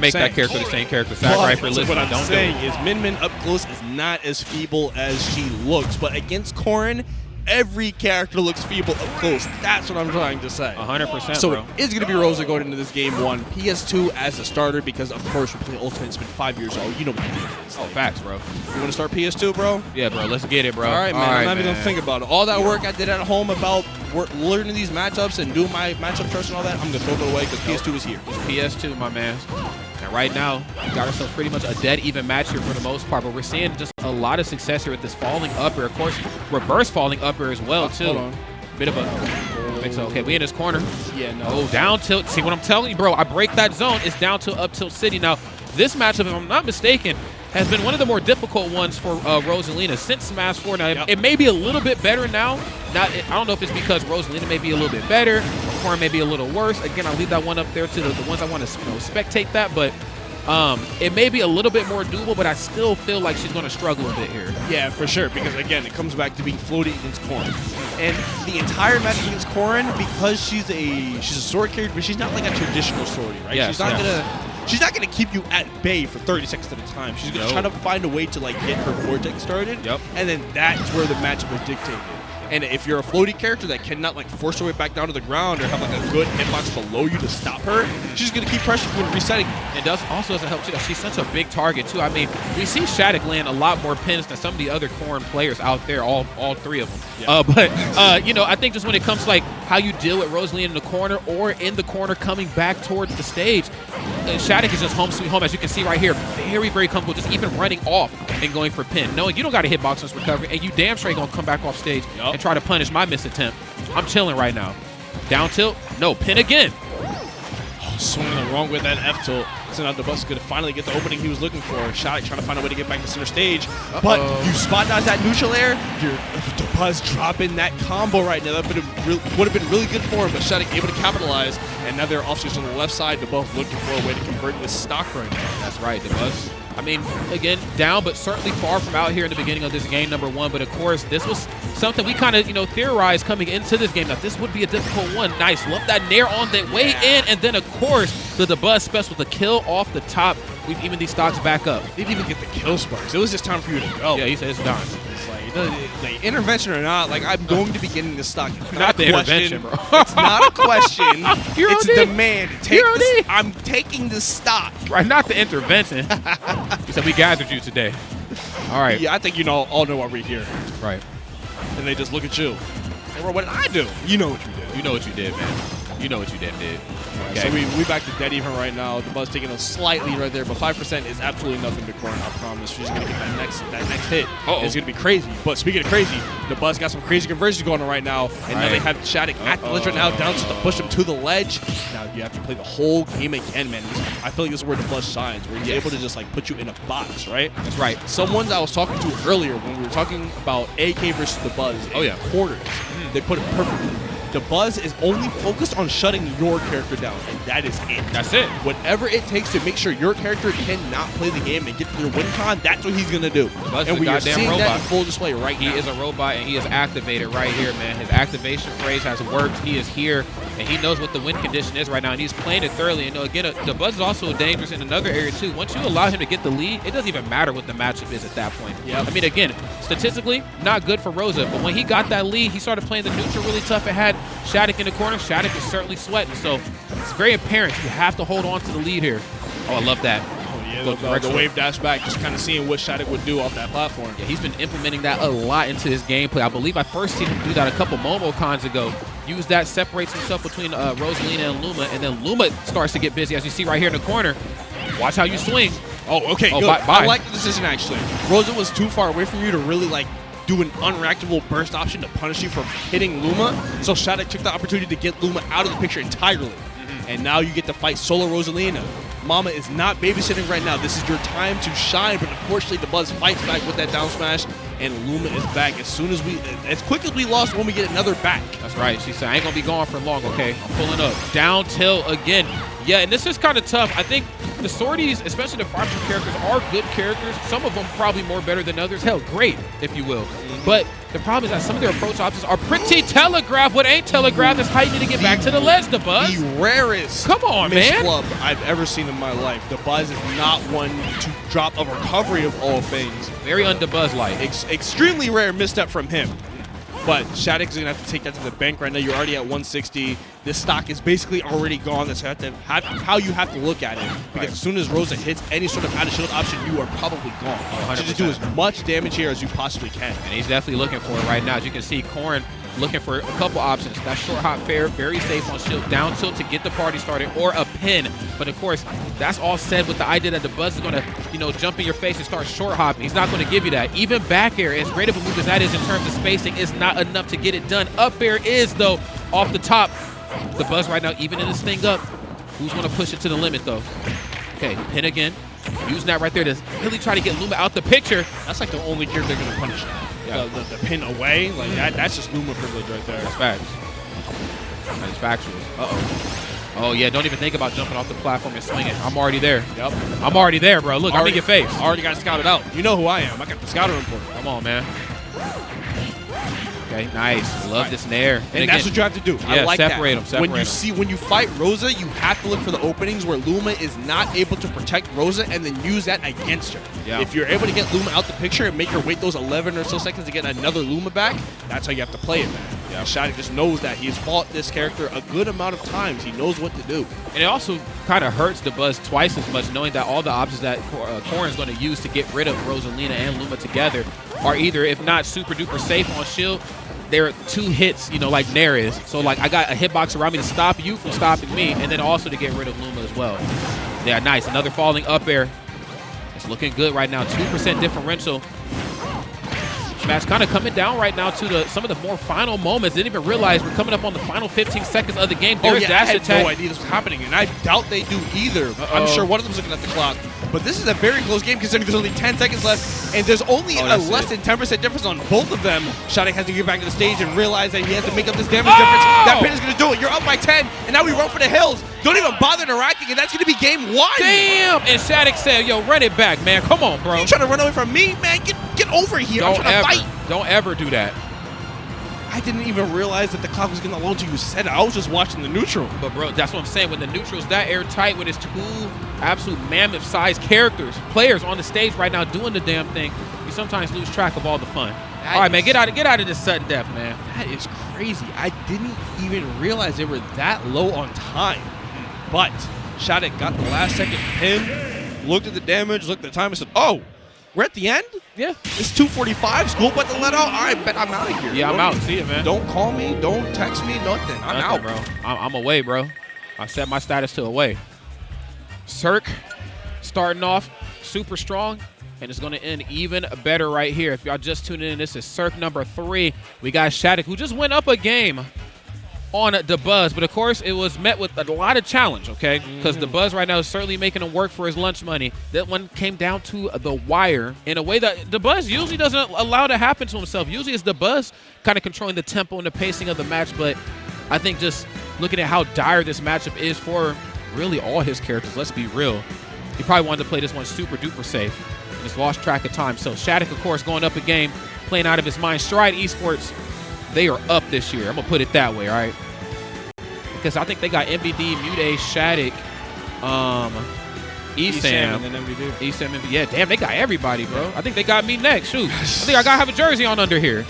Make that character the same character. Right for what I'm saying is Min up close is not as feeble as she looks, but against Corrin, every character looks feeble up close. That's what I'm trying to say. 100%, so bro. it's going to be Rosa going into this game 1. PS2 as a starter because, of course, we're playing Ultimate. It's been 5 years old. You know what it is. Oh, facts, bro. You want to start PS2, bro? Yeah, bro. Let's get it, bro. All right, man. I'm not even going to think about it. All that work I did at home about learning these matchups and doing my matchup charts and all that, I'm going to throw it away because PS2 is here. It's PS2, my man. And right now, we got ourselves pretty much a dead even match here for the most part, but we're seeing just a lot of success here with this falling up air. Of course, reverse falling up air as well, too. Hold on. Bit of a mix. Okay, we in this corner. Yeah, no. Oh, down tilt. See what I'm telling you, bro? I break that zone. It's down tilt, up tilt city. Now, this matchup, if I'm not mistaken, has been one of the more difficult ones for Rosalina since Smash 4. Now, it may be a little bit better now. I don't know if it's because Rosalina may be a little bit better, or Corrin may be a little worse. Again, I'll leave that one up there to the ones I want to spectate that, but it may be a little bit more doable, but I still feel like she's going to struggle a bit here. Yeah, for sure, because again, it comes back to being floaty against Corrin. And the entire match against Corrin, because she's a sword character, but she's not like a traditional swordie, right? Yes, she's not gonna keep you at bay for 30 seconds at a time. She's gonna try to find a way to like get her vortex started. Yep. And then that's where the matchup is dictated. And if you're a floaty character that cannot like force her way back down to the ground or have like a good hitbox below you to stop her, she's gonna keep pressuring you and resetting. It also doesn't help too that she's such a big target too. I mean, we see SHADIC land a lot more pins than some of the other Corrin players out there, all 3 of them. Yeah. But you know, I think just when it comes to like how you deal with Rosalina in the corner or in the corner coming back towards the stage, SHADIC is just home sweet home, as you can see right here. Very, very comfortable, just even running off and going for pin, knowing you don't got a hitbox on this recovery, and you damn straight gonna come back off stage and try to punish my miss attempt. I'm chilling right now. Down tilt, no, pin again. Oh, swinging the wrong way with that F tilt. So now Dabuz is going to finally get the opening he was looking for. SHADIC trying to find a way to get back to center stage. But you spot dodge that neutral air. Dabuz dropping that combo right now. That would have been really good for him, but SHADIC able to capitalize. And now they're offshoots on the left side. Dabuz looking for a way to convert this stock right now. That's right, Dabuz. I mean, again, down, but certainly far from out here in the beginning of this game, number 1. But of course, this was something we kind of, theorized coming into this game. Now, this would be a difficult one. Nice. Love that nair on the way in. And then, of course, the Dabuz special with the kill off the top. We've even these stocks back up. Didn't even get the kill sparks. It was just time for you to go. Yeah, he said it's done. It's like intervention or not, like I'm going to be getting this stock. It's not the intervention, bro. It's not a question. It's a demand. I'm taking this stock. Right, not the intervention. He said we gathered you today. All right. Yeah, I think all know why we're here. Right. And they just look at you. Hey, bro, what did I do? You know what you did. You know what you did, man. You know what you did. Okay. So we back to dead even right now. Dabuz taking a slight lead right there, but 5% is absolutely nothing to Corrin, I promise. She's going to get that next hit. It's going to be crazy. But speaking of crazy, Dabuz got some crazy conversions going on right now. And now they have SHADIC at the ledge right now, down to push him to the ledge. Now you have to play the whole game again, man. I feel like this is where Dabuz shines, where he's able to just like put you in a box, right? That's right. Someone I was talking to earlier when we were talking about AK versus Dabuz in quarters, they put it perfectly. Dabuz is only focused on shutting your character down, and that is it. That's it. Whatever it takes to make sure your character cannot play the game and get to their win con, that's what he's going to do. And we are seeing that in full display right now. He is a robot, and he is activated right here, man. His activation phrase has worked. He is here, and he knows what the win condition is right now, and he's playing it thoroughly. And again, Dabuz is also dangerous in another area, too. Once you allow him to get the lead, it doesn't even matter what the matchup is at that point. Yep. I mean, again, statistically, not good for Rosa, but when he got that lead, he started playing the neutral really tough and had SHADIC in the corner. SHADIC is certainly sweating, so it's very apparent you have to hold on to the lead here. Oh, I love that. The wave dash back, just kind of seeing what SHADIC would do off that platform. Yeah, he's been implementing that a lot into his gameplay. I believe I first seen him do that a couple Momo cons ago. Use that, separates himself between Rosalina and Luma, and then Luma starts to get busy, as you see right here in the corner. Watch how you swing. Oh, okay, good. Bye. I like the decision, actually. Rosa was too far away from you to really, like, do an unreactable burst option to punish you from hitting Luma. So SHADIC took the opportunity to get Luma out of the picture entirely. And now you get to fight solo Rosalina. Mama is not babysitting right now. This is your time to shine, but unfortunately Dabuz fights back with that down smash, and Luma is back as quick as we lost when we get another back. That's right. She said, I ain't gonna be gone for long, okay? I'm pulling up. Down tilt again. Yeah, and this is kind of tough. I think the sorties, especially the Fire Emblem characters, are good characters. Some of them probably more better than others. Hell, great, if you will. But the problem is that some of their approach options are pretty telegraphed. What ain't telegraphed is how you need to get back to the ledge, Dabuz. The rarest Come on, man. club I've ever seen in my life. Dabuz is not one to drop a recovery of all things. Very un-Dabuz-like. Extremely rare misstep from him. But SHADIC's going to have to take that to the bank right now. You're already at 160. This stock is basically already gone. That's how you have to look at it. Because as soon as Rosa hits any sort of out-of-shield option, you are probably gone. Oh, so just do as much damage here as you possibly can. And he's definitely looking for it right now. As you can see, Corrin looking for a couple options. That short hop fair, very safe on shield, down tilt to get the party started, or a pin. But of course, that's all said with the idea that Dabuz is going to, jump in your face and start short hopping. He's not going to give you that. Even back air, as great of a move as that is in terms of spacing, is not enough to get it done. Up air is, though, off the top. Dabuz right now, even in this thing up, who's going to push it to the limit, though? Okay, pin again. Using that right there to really try to get Luma out the picture. That's like the only gear they're going to punish. Yeah. The pin away, like that's just Luma privilege right there. That's facts. That is factual. Oh, yeah, don't even think about jumping off the platform and swinging. I'm already there. Yep. I'm already there, bro. Look, I'm in your face. Already got scouted out. You know who I am. I got the scouter report. Come on, man. Okay, nice. Love this nair. And that's what you have to do. Yeah, I like separate that. Them. When you fight Rosa, you have to look for the openings where Luma is not able to protect Rosa and then use that against her. Yeah. If you're able to get Luma out the picture and make her wait those 11 or so seconds to get another Luma back, that's how you have to play it, man. Yeah. SHADIC just knows that. He's fought this character a good amount of times. He knows what to do. And it also kind of hurts Dabuz twice as much, knowing that all the options that Corrin's going to use to get rid of Rosalina and Luma together are either, if not super duper safe on shield, they're 2 hits, like Nair is. So, like, I got a hitbox around me to stop you from stopping me, and then also to get rid of Luma as well. Yeah, nice. Another falling up air. It's looking good right now. 2% differential. Smash kind of coming down right now to some of the more final moments. Didn't even realize we're coming up on the final 15 seconds of the game. There's dash I had attack. no idea this was happening, and I doubt they do either. I'm sure one of them's looking at the clock. But this is a very close game considering there's only 10 seconds left, and there's only a less than 10% difference on both of them. SHADIC has to get back to the stage and realize that he has to make up this damage difference. That pin is going to do it. You're up by 10, and now we run for the hills. Don't even bother interacting, and that's going to be game 1. Damn! And SHADIC said, yo, run it back, man. Come on, bro. You trying to run away from me? Man, get over here. I'm trying to fight. Don't ever do that. I didn't even realize that the clock was getting along until you said it. I was just watching the neutral. But, bro, that's what I'm saying. When the neutral's that airtight with his 2 absolute mammoth-sized players on the stage right now doing the damn thing, you sometimes lose track of all the fun. All right, man, get out of this sudden death, man. That is crazy. I didn't even realize they were that low on time. But SHADIC got the last second pin, looked at the damage, looked at the time, and said, oh, we're at the end? Yeah. It's 2:45. School about to let out. All right, bet I'm out of here. Yeah, I'm out. See you, man. Don't call me. Don't text me. Nothing. I'm out, bro. I'm away, bro. I set my status to away. Cirque starting off super strong, and it's going to end even better right here. If y'all just tuned in, this is Cirque number 3. We got SHADIC, who just went up a game on Dabuz, but of course it was met with a lot of challenge, okay? Because Dabuz right now is certainly making him work for his lunch money. That one came down to the wire in a way that Dabuz usually doesn't allow to happen to himself. Usually it's Dabuz kind of controlling the tempo and the pacing of the match, but I think just looking at how dire this matchup is for really all his characters, let's be real, he probably wanted to play this one super duper safe and just lost track of time. So SHADIC, of course, going up a game, playing out of his mind. Stride Esports, they are up this year. I'm going to put it that way, all right? Because I think they got MVD, Mude, SHADIC, ESAM, and then MVD. ESAM, MVD. Yeah, damn, they got everybody, bro. I think they got me next. Shoot. I think I got to have a jersey on under here.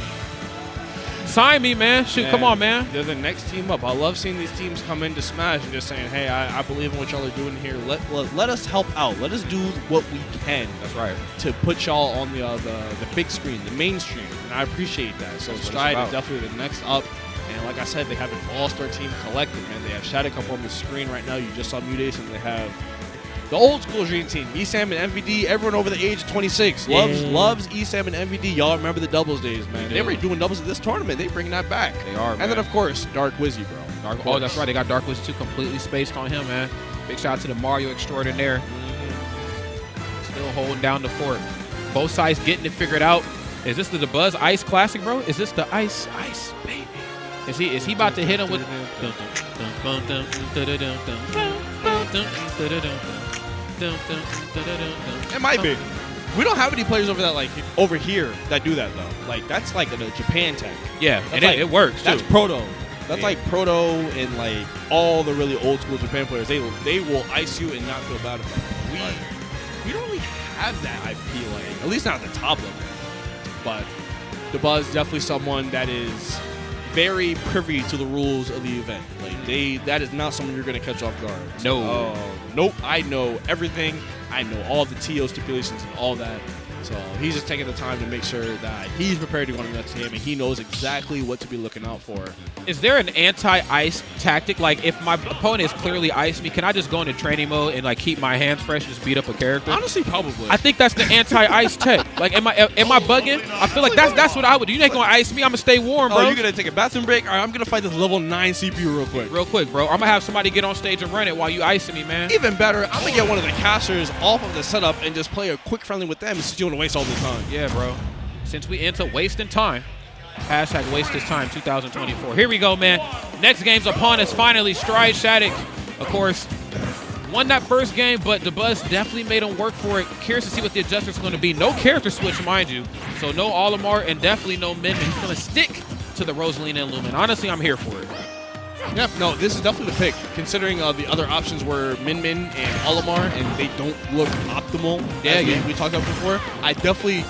Sign me, man. Shoot, come on, man. They're the next team up. I love seeing these teams come into Smash and just saying, hey, I believe in what y'all are doing here. Let us help out. Let us do what we can. That's right. To put y'all on the big screen, the mainstream. And I appreciate that. So Stride is definitely the next up. And like I said, they have an all-star team collective, man. They have SHADIC up on the screen right now. You just saw Mutation. They have the old school Dream Team, ESAM and MVD. Everyone over the age of 26 loves ESAM and MVD. Y'all remember the doubles days, man. They were doing doubles at this tournament. They bringing that back. They are, man. And then, of course, Dark Wizzy, bro. Oh, that's right. They got Dark Wizzy 2 completely spaced on him, man. Big shout out to the Mario extraordinaire. Still holding down the fort. Both sides getting it figured out. Is this the Dabuz Ice Classic, bro? Is this the Ice baby? Is he about to hit him with? It might be. We don't have any players over here that do that though. Like that's like a Japan tech. Yeah, and it works too. That's proto. That's like proto and like all the really old school Japan players. They will ice you and not feel bad about it. We don't really have that. I feel like, at least not at the top level. But Dabuz definitely someone that is very privy to the rules of the event. Like that is not someone you're going to catch off guard. No. Nope. I know everything. I know all the TO stipulations and all that. So he's just taking the time to make sure that he's prepared to go on the next game and he knows exactly what to be looking out for. Is there an anti-ice tactic? Like, if my opponent is clearly iced me, can I just go into training mode and like keep my hands fresh and just beat up a character? Honestly, probably. I think that's the anti-ice tech. Like, am I bugging? I feel like that's what I would do. You ain't gonna ice me. I'm gonna stay warm, bro. Oh, you're gonna take a bathroom break? All right, I'm gonna fight this level 9 CPU real quick. Real quick, bro. I'm gonna have somebody get on stage and run it while you icing me, man. Even better, I'm gonna get one of the casters off of the setup and just play a quick friendly with them since you want to waste all the time. Yeah, bro. Since we into wasting time. Hashtag waste this time 2024. Here we go, man. Next game's upon us finally. Stride SHADIC, of course, won that first game, but Dabuz definitely made him work for it. Curious to see what the adjustment's going to be. No character switch, mind you. So no Olimar and definitely no Min. He's going to stick to the Rosalina and Lumen. Honestly, I'm here for it. Yep, no, this is definitely the pick, considering the other options were Min and Olimar, and they don't look optimal. Yeah, we talked about before. I definitely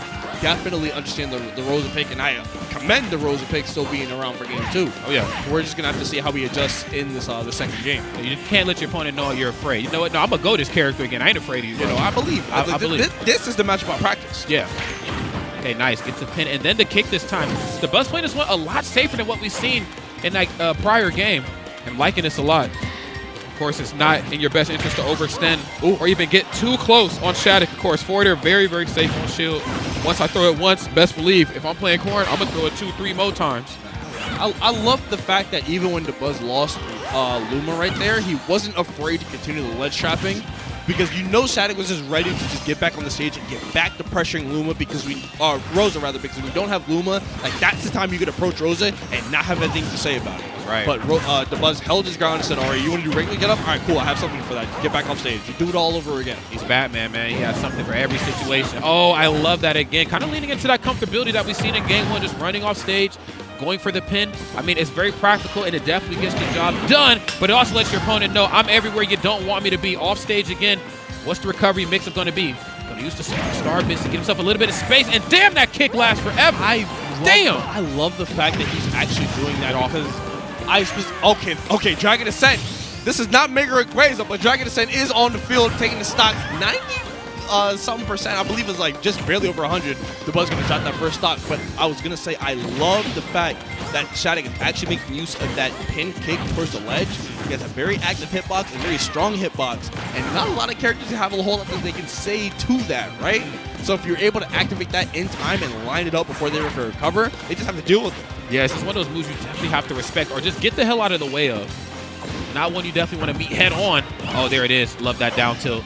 understand the Rosa pick, and I commend the Rosa pick still being around for game 2. Oh, yeah. We're just going to have to see how he adjusts in this the second game. You can't let your opponent know you're afraid. You know what? No, I'm going to go this character again. I ain't afraid of you. You know, I believe. I believe. This is the match about practice. Yeah. Okay, nice. Gets the pin, and then the kick this time. Dabuz playing this one a lot safer than what we've seen in that prior game. I'm liking this a lot. Of course, it's not in your best interest to overextend or even get too close on SHADIC. Of course, forward air, very, very safe on shield. Once I throw it once, best believe, if I'm playing Corrin, I'm going to throw it 2-3 more times. I love the fact that even when Dabuz lost Luma right there, he wasn't afraid to continue the ledge trapping, because you know SHADIC was just ready to just get back on the stage and get back to pressuring Luma Rosa because we don't have Luma. Like, that's the time you could approach Rosa and not have anything to say about it. Right. But Dabuz held his ground and said, all right, you want to do regular get up? All right, cool, I have something for that. Get back off stage. You do it all over again. He's Batman, man. He has something for every situation. Oh, I love that again. Kind of leaning into that comfortability that we've seen in game 1, just running off stage, going for the pin. I mean, it's very practical, and it definitely gets the job done, but it also lets your opponent know I'm everywhere you don't want me to be. Off stage again. What's the recovery mix-up going to be? Going to use the star bits to give himself a little bit of space, and damn, that kick lasts forever. I love the fact that he's actually doing that because okay, Dragon Ascent. This is not Mega Rayquaza, but Dragon Ascent is on the field taking the stock 90% I believe it's like just barely over 100. Dabuz gonna drop that first stock, but I was gonna say I love the fact that SHADIC is actually making use of that pin kick towards the ledge. He has a very active hitbox and very strong hitbox, and not a lot of characters have a whole lot that they can say to that, right? So if you're able to activate that in time and line it up before they recover, they just have to deal with it. Yeah, it's just one of those moves you definitely have to respect or just get the hell out of the way of. Not one you definitely want to meet head on. Oh, there it is. Love that down tilt.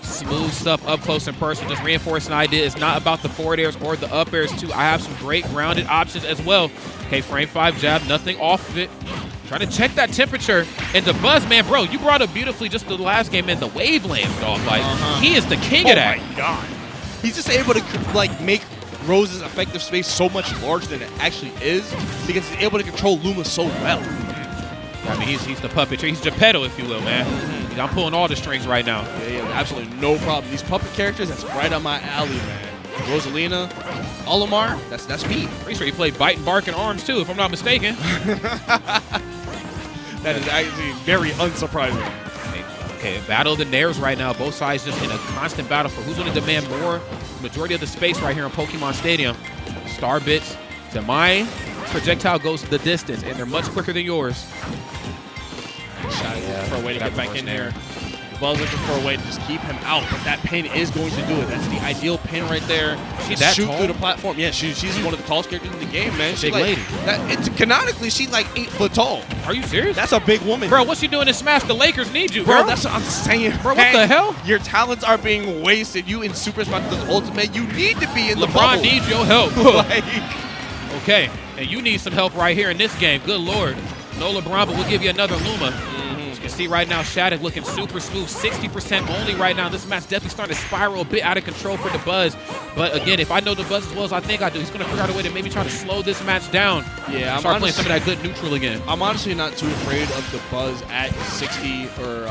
Smooth stuff up close and personal. Just reinforcing the idea. It's not about the forward airs or the up airs too. I have some great grounded options as well. Okay, frame 5 jab, nothing off of it. Trying to check that temperature. And Dabuz, man, bro, you brought up beautifully just the last game, man. The wave lands off. Like, he is the king of that. Oh my God. He's just able to like make Rose's effective space so much larger than it actually is because he's able to control Luma so well. I mean, he's the puppeteer. He's Geppetto, if you will, man. I'm pulling all the strings right now. Yeah, absolutely no problem. These puppet characters, that's right on my alley, man. Rosalina, Olimar, that's me. Pretty sure he played Bite and Bark and Arms, too, if I'm not mistaken. That is actually very unsurprising. Okay, battle of the Nairs right now. Both sides just in a constant battle for who's going to demand more. Majority of the space right here in Pokemon Stadium. Star bits to my projectile goes the distance, and they're much quicker than yours. Looking for a way to get back in there. Dabuz looking for a way to just keep him out, but that pin is going to do it. That's the ideal pin right there. She's that shoot tall? Through the platform. Yeah, she's one of the tallest characters in the game, man. Big lady. Canonically, she's like 8 foot tall. Are you serious? That's a big woman. Bro, what's she doing in Smash? The Lakers need you, bro. That's what I'm saying. Bro, what the hell? Your talents are being wasted. You in Super Smash Bros. Ultimate, you need to be in the bubble. LeBron needs your help. Okay, and you need some help right here in this game. Good Lord. No LeBron, but we'll give you another Luma. see right now SHADIC looking super smooth, 60% only right now. This match definitely starting to spiral a bit out of control for Dabuz. But again, if I know Dabuz as well as I think I do, he's going to figure out a way to maybe try to slow this match down. Yeah, start playing some of that good neutral again. I'm honestly not too afraid of Dabuz at 60 or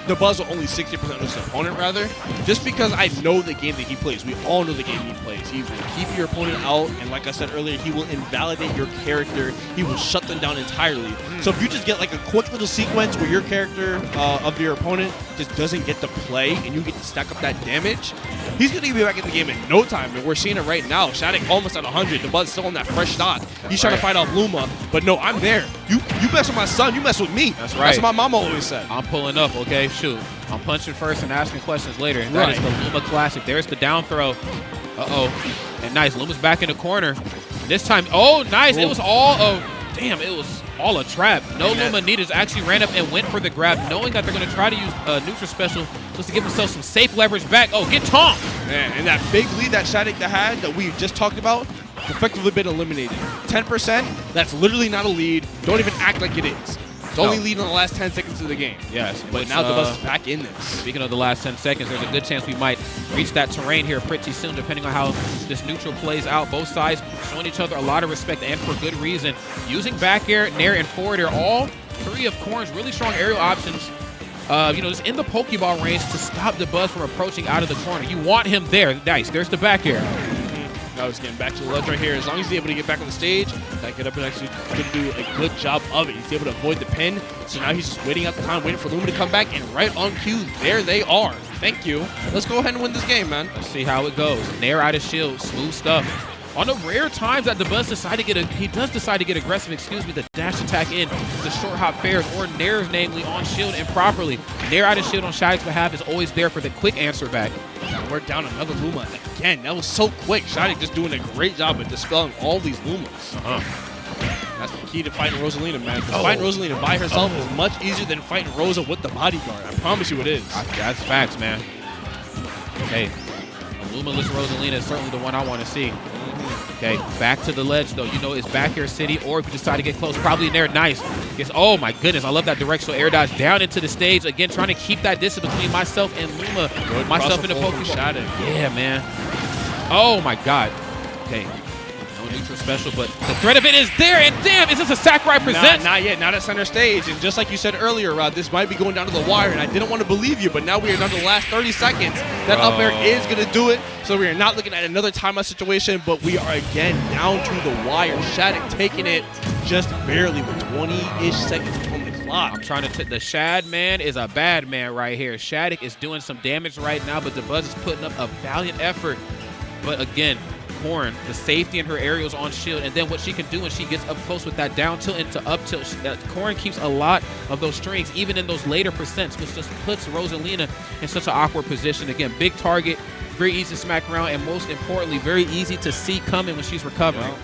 Dabuz only 60% of his opponent rather, just because I know the game that he plays. We all know the game he plays. He will keep your opponent out, and like I said earlier, he will invalidate your character. He will shut them down entirely. So if you just get like a quick little sequence where your character of your opponent just doesn't get to play and you get to stack up that damage, he's going to be back in the game in no time, and we're seeing it right now. SHADIC almost at 100. Dabuz still on that fresh stock. He's trying to fight off Luma, but no, I'm there. You mess with my son, you mess with me. That's right. That's what my mama always said. I'm pulling up, okay? Shoot. I'm punching first and asking questions later. And that is the Luma classic. There's the down throw. Uh-oh. And nice. Luma's back in the corner. This time, oh, nice. It was all it was all a trap. No Luma needed, actually ran up and went for the grab, knowing that they're going to try to use neutral special just to give themselves some safe leverage back. Oh, get tonked. Man, and that big lead that SHADIC had that we just talked about, effectively been eliminated. 10%, that's literally not a lead. Don't even act like it is. It's only lead in the last 10 seconds of the game. Yes. But now Dabuz is back in this. Speaking of the last 10 seconds, there's a good chance we might reach that terrain here pretty soon, depending on how this neutral plays out. Both sides showing each other a lot of respect, and for good reason. Using back air, nair, and forward air, all three of Corrin's really strong aerial options, just in the Pokeball range to stop Dabuz from approaching out of the corner. You want him there. Nice. There's the back air. Now he's getting back to the ledge right here. As long as he's able to get back on the stage, that get up and actually going to do a good job of it. He's able to avoid the pin. So now he's just waiting out the time, waiting for Luma to come back, and right on cue, there they are. Thank you. Let's go ahead and win this game, man. Let's see how it goes. Nair out of shield, smooth stuff. On the rare times that Dabuz decide to get aggressive, the dash attack in, the short hop fairs, or nairs, namely on shield improperly. Nair out of shield on SHADIC's behalf is always there for the quick answer back. And we're down another Luma again. That was so quick. SHADIC just doing a great job at dispelling all these Lumas. That's the key to fighting Rosalina, man. Fighting Rosalina by herself is much easier than fighting Rosa with the bodyguard. I promise you it is. That's facts, man. Hey, a Luma-less Rosalina is certainly the one I want to see. Okay, back to the ledge, though. It's back air city, or if you decide to get close, probably in there. Nice. Oh, my goodness. I love that directional air dodge down into the stage. Again, trying to keep that distance between myself and Luma. Myself in the Pokeball. Yeah, man. Oh, my God. Okay. No neutral special, but the threat of it is there. And damn, is this a Sakurai Presents? Not yet. Not at center stage. And just like you said earlier, Rod, this might be going down to the wire. And I didn't want to believe you, but now we are down to the last 30 seconds. That up air is going to do it. So we are not looking at another timeout situation, but we are again down to the wire. SHADIC taking it just barely with 20-ish seconds on the clock. I'm trying to the Shad man is a bad man right here. SHADIC is doing some damage right now, but Dabuz is putting up a valiant effort. But again, Corrin, the safety in her aerials on shield, and then what she can do when she gets up close with that down tilt into up tilt. Corrin keeps a lot of those strings, even in those later percents, which just puts Rosalina in such an awkward position. Again, big target, very easy to smack around, and most importantly, very easy to see coming when she's recovering.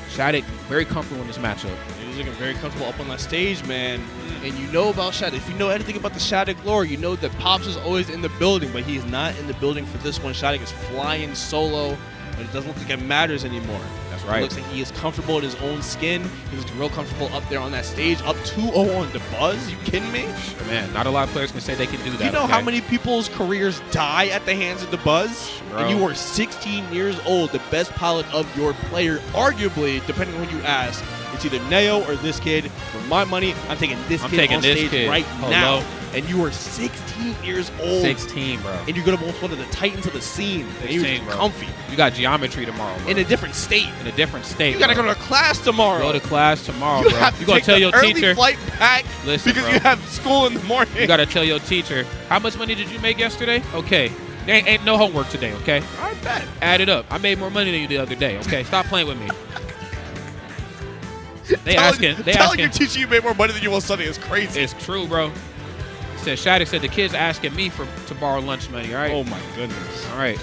SHADIC, very comfortable in this matchup. He's looking very comfortable up on that stage, man. And you know about SHADIC. If you know anything about the SHADIC lore, you know that Pops is always in the building, but he's not in the building for this one. SHADIC is flying solo, but it doesn't look like it matters anymore. That's right. It looks like he is comfortable in his own skin. He's real comfortable up there on that stage. Up 2-0 on Dabuz. You kidding me? Man, not a lot of players can say they can do that. You know how many people's careers die at the hands of Dabuz? Bro. And you are 16 years old, the best pilot of your player, arguably, depending on who you ask. It's either Neo or this kid. For my money, I'm taking this kid on stage right now. And you are 16 years old. 16, bro. And you're going to be one of the titans of the scene. 16, and you're just comfy. You got geometry tomorrow, bro. In a different state. In a different state. You got to go to class tomorrow. Go to class tomorrow, bro. You got to tell your teacher. Flight back Listen, because bro. you have school in the morning. You got to tell your teacher, how much money did you make yesterday? Okay. There ain't no homework today, okay? I bet. Add it up. I made more money than you the other day, okay? Stop playing with me. Telling your teacher you made more money than you will study is crazy. It's true, bro. SHADIC said the kid's asking me to borrow lunch money, all right? Oh, my goodness. All right.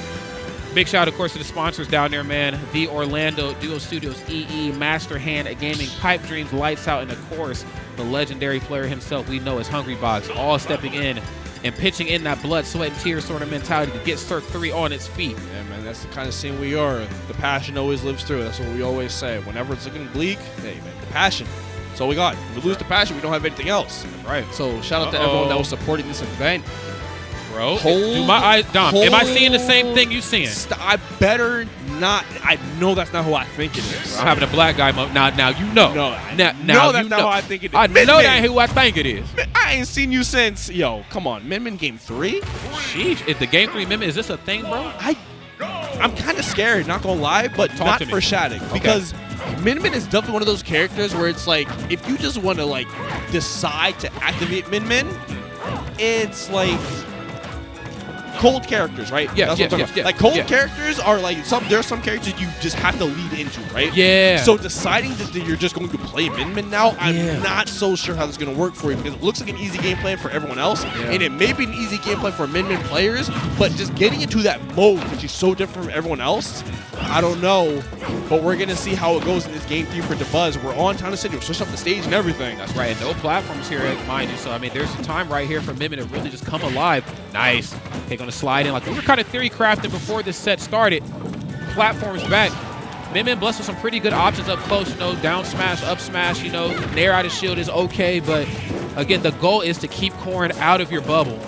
Big shout out, of course, to the sponsors down there, man. The Orlando Duo Studios, EE, Master Hand Gaming, Pipe Dreams, Lights Out, and, of course, the legendary player himself we know as Hungry Box, all stepping in and pitching in that blood, sweat, and tears sort of mentality to get Cirque 3 on its feet. Yeah, man, that's the kind of scene we are. The passion always lives through. That's what we always say. Whenever it's looking bleak, hey, man, the passion That's all we got. If we lose the passion, we don't have anything else. Right. So shout out to everyone that was supporting this event. Bro, do my eyes, Dom, am I seeing the same thing you seeing? I better not. I know that's not who I think it is. I'm having a black guy now you know. No, now that's you not know. who I think it is. I know that ain't who I think it is. I ain't seen you since, yo, come on, Min Game 3? Sheesh, is the Game 3 Min Min, is this a thing, bro? I'm kind of scared, not gonna lie, but not for SHADIC. Because Min Min is definitely one of those characters where it's like, if you just want to like decide to activate Min Min, it's like cold characters, right? Yeah, that's what I'm talking about. Like cold yeah. characters are like there's some characters you just have to lead into, right? Yeah. So deciding that you're just going to play Min Min now, I'm not so sure how this is going to work for you because it looks like an easy game plan for everyone else, and it may be an easy game plan for Min Min players, but just getting into that mode, which is so different from everyone else, I don't know. But we're gonna see how it goes in this game 3 for Dabuz. We're on Town City. We're switching up the stage and everything. That's right. And no platforms here, mind you. So I mean, there's a time right here for Min Min to really just come alive. Nice. Okay, gonna slide in like we were kind of theory crafting before this set started. Platforms back. Min Min blessed with some pretty good options up close. You know, down smash, up smash. You know, nair out of shield is okay, but again, the goal is to keep Corrin out of your bubble.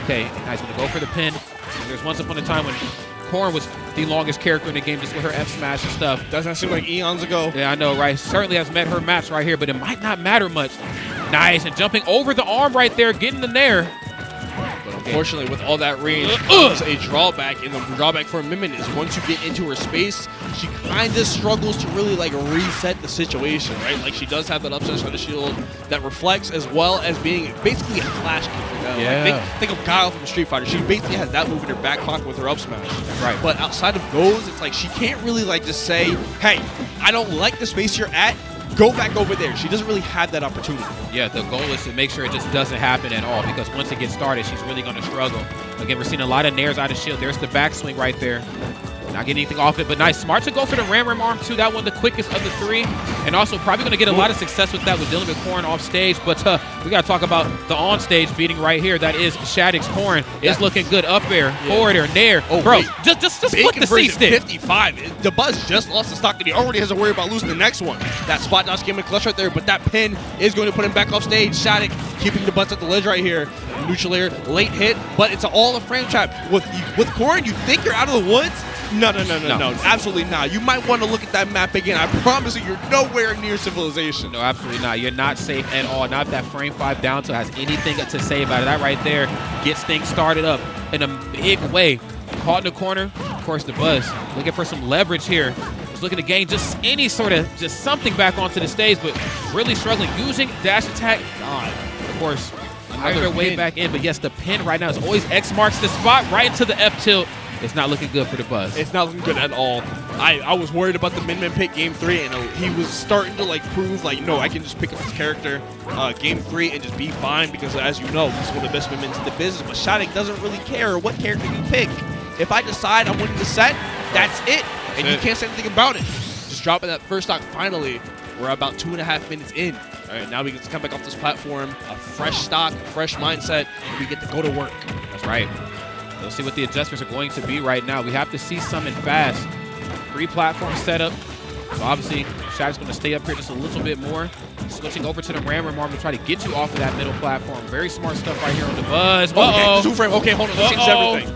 Okay, nice. Gonna go for the pin. There's once upon a time when Corrin was the longest character in the game just with her F smash and stuff. Doesn't that seem like eons ago? Yeah, I know, right? Certainly has met her match right here, but it might not matter much. Nice, and jumping over the arm right there, getting the nair. But unfortunately, with all that range, comes a drawback. And the drawback for Min Min is once you get into her space, she kind of struggles to really like reset the situation, right? Like she does have that upside shot shield that reflects as well as being basically a flash kick for them. Yeah. Like, think of Guile from Street Fighter. She basically has that move in her back pocket with her up smash. Right. But outside of those, it's like she can't really like just say, hey, I don't like the space you're at. Go back over there. She doesn't really have that opportunity. Yeah, the goal is to make sure it just doesn't happen at all because once it gets started, she's really going to struggle. Again, we're seeing a lot of nairs out of shield. There's the backswing right there. Not getting anything off it, but nice. Smart to go for the ram arm too. That one the quickest of the 3. And also probably going to get a lot of success with that with dealing with Corrin off stage. But we got to talk about the on stage beating right here. That is SHADIC's Corrin. Is looking good up air, forward air, nair. Oh, bro, wait. just flip the C-stick. 55. Dabuz just lost the stock and he already has to worry about losing the next one. That spot dodge came in clutch right there, but that pin is going to put him back off stage. SHADIC keeping Dabuz at the ledge right here. Neutral air, late hit, but it's all a frame trap. With Corrin, you think you're out of the woods? No, absolutely not. You might want to look at that map again. I promise you, you're nowhere near civilization. No, absolutely not. You're not safe at all. Not if that frame 5 down to has anything to say about it. That right there gets things started up in a big way. Caught in the corner. Of course, Dabuz looking for some leverage here. Just looking to gain just any sort of, just something back onto the stage, but really struggling. Using dash attack. God, of course, another way back in. But yes, the pin right now is always X marks the spot right into the F tilt. It's not looking good for Dabuz. It's not looking good at all. I was worried about the Min Min pick game 3, and he was starting to like prove like, no, I can just pick up this character game 3 and just be fine because as you know, he's one of the best Min Mins in the business. But SHADIC doesn't really care what character you pick. If I decide I'm winning the set, that's it, and you can't say anything about it. Just dropping that first stock. Finally, we're about 2.5 minutes in. All right, now we get to come back off this platform, a fresh stock, fresh mindset, and we get to go to work. That's right. We'll see what the adjustments are going to be right now. We have to see something fast. 3 platform setup. So obviously, SHADIC's going to stay up here just a little bit more. Switching over to the ram arm to try to get you off of that middle platform. Very smart stuff right here on Dabuz. Okay, 2 frame. Okay, hold on. Let's change everything.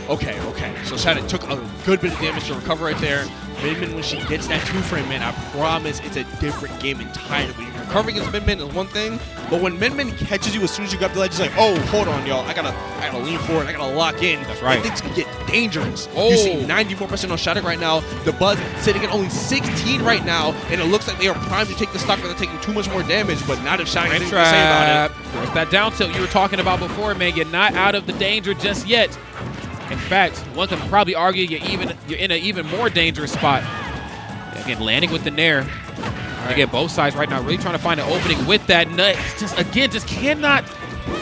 Okay. So SHADIC took a good bit of damage to recover right there. Min Min, when she gets that 2 frame, man, I promise it's a different game entirely. Recovering against Min Min is one thing, but when Min Min catches you as soon as you grab the ledge, it's like, oh, hold on, y'all. I gotta lean forward. I gotta lock in. That's right. And things can get dangerous. You see 94% on SHADIC right now. Dabuz sitting at only 16 right now, and it looks like they are primed to take the stock, but they're taking too much more damage, but not if SHADIC has anything to say about it. There's that down tilt you were talking about before, man. You're not out of the danger just yet. In fact, one can probably argue you're in an even more dangerous spot. Again, landing with the nair. Again, both sides right now really trying to find an opening with that nut. Just cannot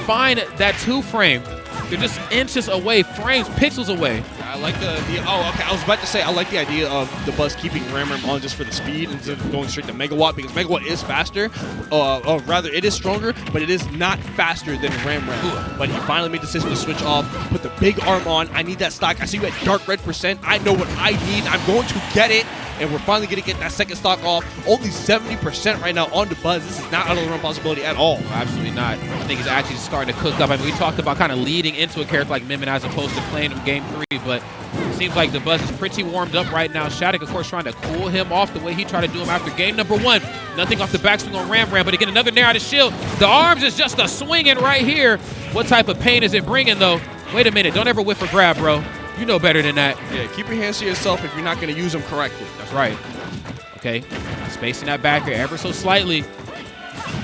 find that 2 frame. They're just inches away, frames, pixels away. I like I was about to say I like the idea of Dabuz keeping Ram on just for the speed instead of going straight to Megawatt because Megawatt is faster, or rather it is stronger, but it is not faster than Ram. But he finally made the decision to switch off, put the big arm on. I need that stock. I see you at dark red %. I know what I need. I'm going to get it. and we're finally going to get that second stock off. Only 70% right now on Dabuz. This is not out of the run possibility at all. No, absolutely not. I think he's actually starting to cook up. I mean, we talked about kind of leading into a character like Mimmin as opposed to playing him game 3, but it seems like Dabuz is pretty warmed up right now. SHADIC, of course, trying to cool him off the way he tried to do him after game number 1. Nothing off the backswing on Ram, but again, another nair out of shield. The arms is just a swinging right here. What type of pain is it bringing, though? Wait a minute. Don't ever whiff or grab, bro. You know better than that. Yeah, keep your hands to yourself if you're not going to use them correctly. That's right. Okay, spacing that back here ever so slightly.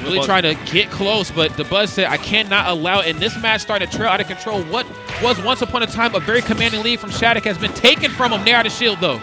Really trying to get close, but Dabuz said, I cannot allow it. And this match started to trail out of control. What was once upon a time a very commanding lead from SHADIC has been taken from him. Nair out of shield, though.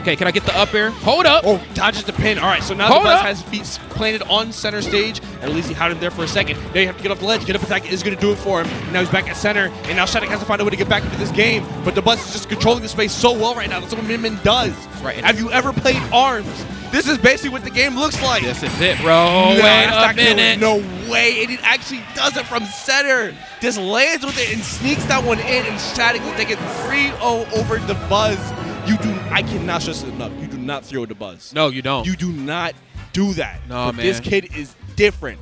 Okay, can I get the up air? Hold up. Oh, dodges the pin. All right, so now Dabuz has feet planted on center stage, and at least he had him there for a second. Now you have to get off the ledge. Get up attack is going to do it for him. And now he's back at center, and now SHADIC has to find a way to get back into this game. But Dabuz is just controlling the space so well right now. That's what Mimmin does. That's right. Have you ever played ARMS? This is basically what the game looks like. This is it, bro. No, Wait a minute. No way. And it actually does it from center. Just lands with it and sneaks that one in, and SHADIC will take it 3-0 over Dabuz. I cannot stress it enough. You do not throw Dabuz. No, you don't. You do not do that. No, man. This kid is different.